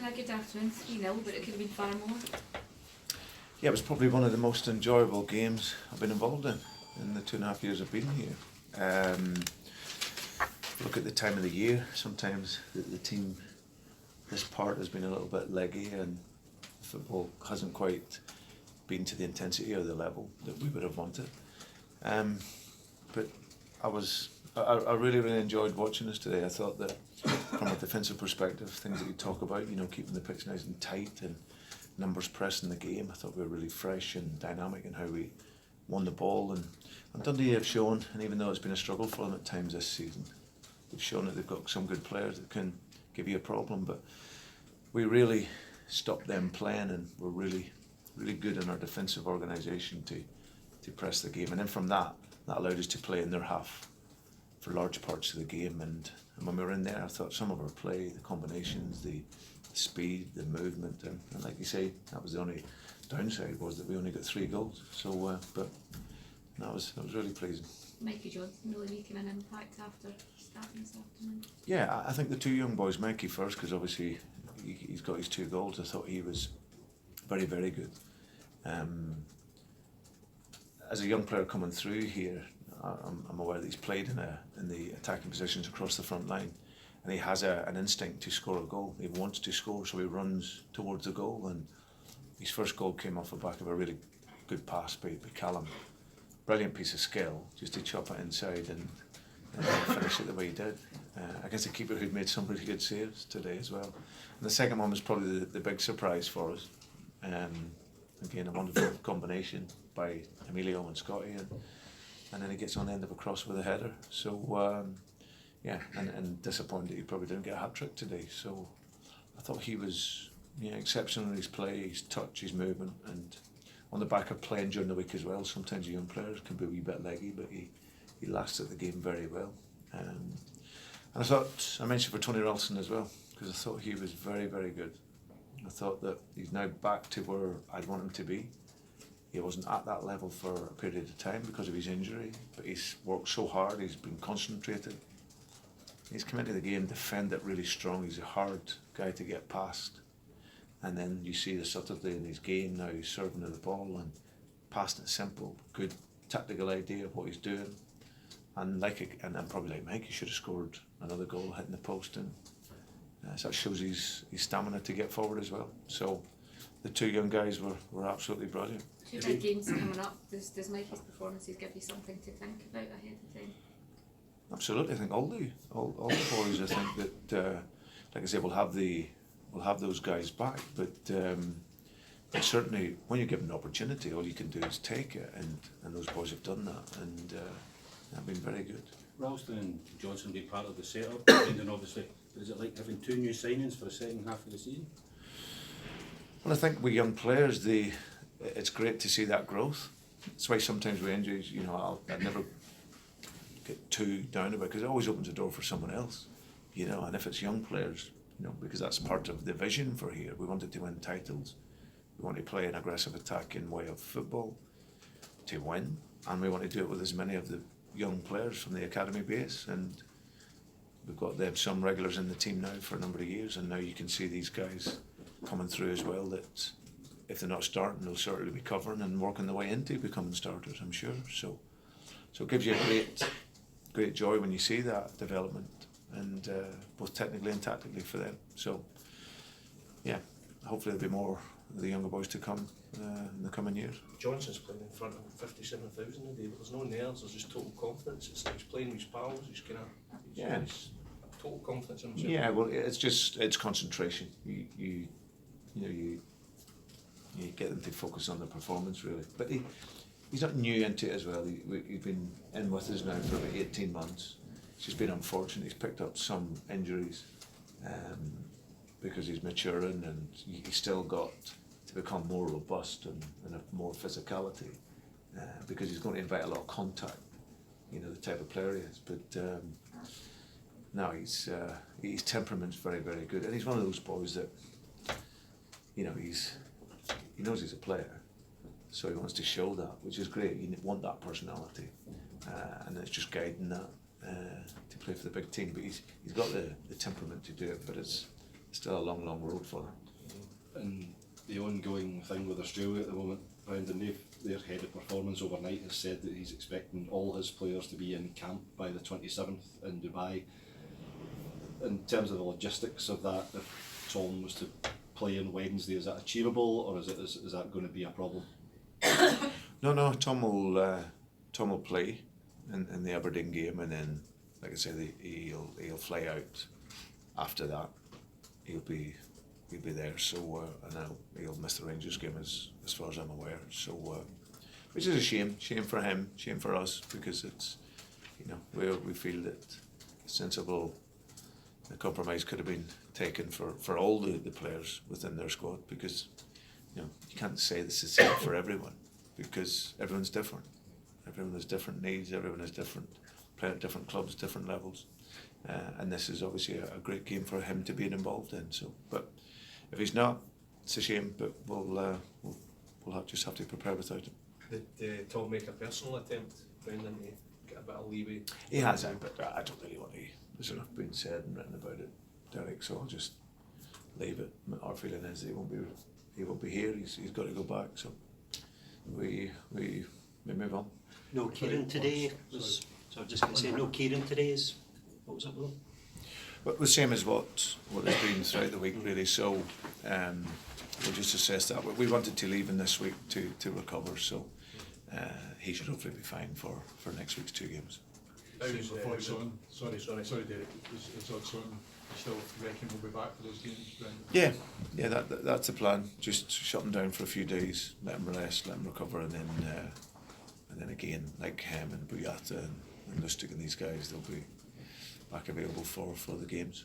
a good afternoon, 3-0, but it could have been far more. Yeah, it was probably one of the most enjoyable games I've been involved in the 2.5 years I've been here. Look at the time of the year. Sometimes the team, this part has been a little bit leggy and football hasn't quite been to the intensity or the level that we would have wanted. But I really enjoyed watching us today. I thought that from a defensive perspective, things that you talk about, keeping the pitch nice and tight and numbers pressing the game, I thought we were really fresh and dynamic in how we won the ball. And Dundee have shown, and even though it's been a struggle for them at times this season, they've shown that they've got some good players that can give you a problem. But we really stopped them playing, and we're really good in our defensive organisation to press the game. And then from that allowed us to play in their half for large parts of the game. And when we were in there, I thought some of our play, the combinations, the speed, the movement, and like you say, that was the only downside, was that we only got 3 goals. So, but that was really pleasing. Mikey Johnston really making an impact after starting this afternoon. Yeah, I think the 2 young boys, Mikey first, because obviously he's got his 2 goals. I thought he was very good. As a young player coming through here, I'm aware that he's played in the attacking positions across the front line, and he has an instinct to score a goal. He wants to score, so he runs towards the goal. And his first goal came off the back of a really good pass by Callum. Brilliant piece of skill, just to chop it inside and finish it the way he did. Against a keeper who'd made some really good saves today as well. And the second one was probably the big surprise for us. Again, a wonderful combination by Emilio and Scotty, and then he gets on the end of a cross with a header. So yeah, and disappointed he probably didn't get a hat-trick today. So I thought he was exceptional in his play, his touch, his movement, and on the back of playing during the week as well. Sometimes young players can be a wee bit leggy, but he lasted the game very well. And I thought, I mentioned for Tony Ralston as well, because I thought he was very good. I thought that he's now back to where I'd want him to be. He wasn't at that level for a period of time because of his injury, but he's worked so hard, he's been concentrated. He's come into the game, defended really strong. He's a hard guy to get past. And then you see the subtlety in his game now. He's serving to the ball and passing it simple, good tactical idea of what he's doing. And probably like Mike, he should have scored another goal hitting the post. And so that shows his stamina to get forward as well. So the 2 young guys were absolutely brilliant. 2 big games coming up. Does Mikey's performances give you something to think about ahead of time? Absolutely, I think all the boys. I think that, like I say, we'll have those guys back. But certainly, when you're given an opportunity, all you can do is take it, and those boys have done that, and have been very good. Ralston and Johnston be part of the setup, and obviously, is it like having 2 new signings for the second half of the season? Well, I think with young players, it's great to see that growth. That's why sometimes with injuries, I'd never get too down about it, because it always opens the door for someone else, and if it's young players, because that's part of the vision for here. We wanted to win titles, we want to play an aggressive attacking way of football to win, and we want to do it with as many of the young players from the academy base. And we've got some regulars in the team now for a number of years, and now you can see these guys coming through as well, that if they're not starting, they'll certainly be covering and working their way into becoming starters, I'm sure. So it gives you a great joy when you see that development, and both technically and tactically for them. So yeah, hopefully there'll be more of the younger boys to come in the coming years. Johnson's playing in front of 57,000 today, but there's no nerves, there's just total confidence. It's like he's playing with his pals, he's total confidence in himself. Yeah, well, it's concentration. You get them to focus on the performance, really. But he's not new into it as well. He's been in with us now for about 18 months. It's just been unfortunate. He's picked up some injuries because he's maturing, and he's still got to become more robust and have more physicality because he's going to invite a lot of contact, the type of player he is. But no, his temperament's very good, and he's one of those boys that he knows he's a player, so he wants to show that, which is great. You want that personality, and it's just guiding that to play for the big team. But he's got the temperament to do it, but it's still a long, long road for them. And the ongoing thing with Australia at the moment, Brendan, their head of performance overnight has said that he's expecting all his players to be in camp by the 27th in Dubai. In terms of the logistics of that, if Tom was to play on Wednesday, is that achievable, or is that going to be a problem? No, Tom will play in the Aberdeen game, and then, like I say, he'll fly out after that. He'll be there. So and he'll miss the Rangers game as far as I'm aware. So which is a shame for him, shame for us, because it's, you know, we feel that sensible. The compromise could have been taken for all the players within their squad, because, you know, you can't say this is the same for everyone, because everyone's different. Everyone has different needs, everyone has different, playing at different clubs, different levels. And this is obviously a great game for him to be involved in. So, but if he's not, it's a shame, but we'll just have to prepare without him. Did Tom make a personal attempt, Brendan, to get a bit of leeway? He has, but I don't really want to. There's enough been said and written about it, Derek. So I'll just leave it. Our feeling is he won't be here. He's got to go back. So we move on. No Kieran today was. So I was just going to say no Kieran today is. What was up with him? But the same as what has been throughout the week, really. So we'll just assess that. We wanted to leave him this week to recover. So he should hopefully be fine for next week's 2 games. Before it's on, sorry Derek, is Rodgers still reckon we'll be back for those games, Brendan? Yeah, that's the plan. Just shut him down for a few days, let him rest, let him recover, and then again, like him and Buyata and Lustig and these guys, they'll be back available for the games.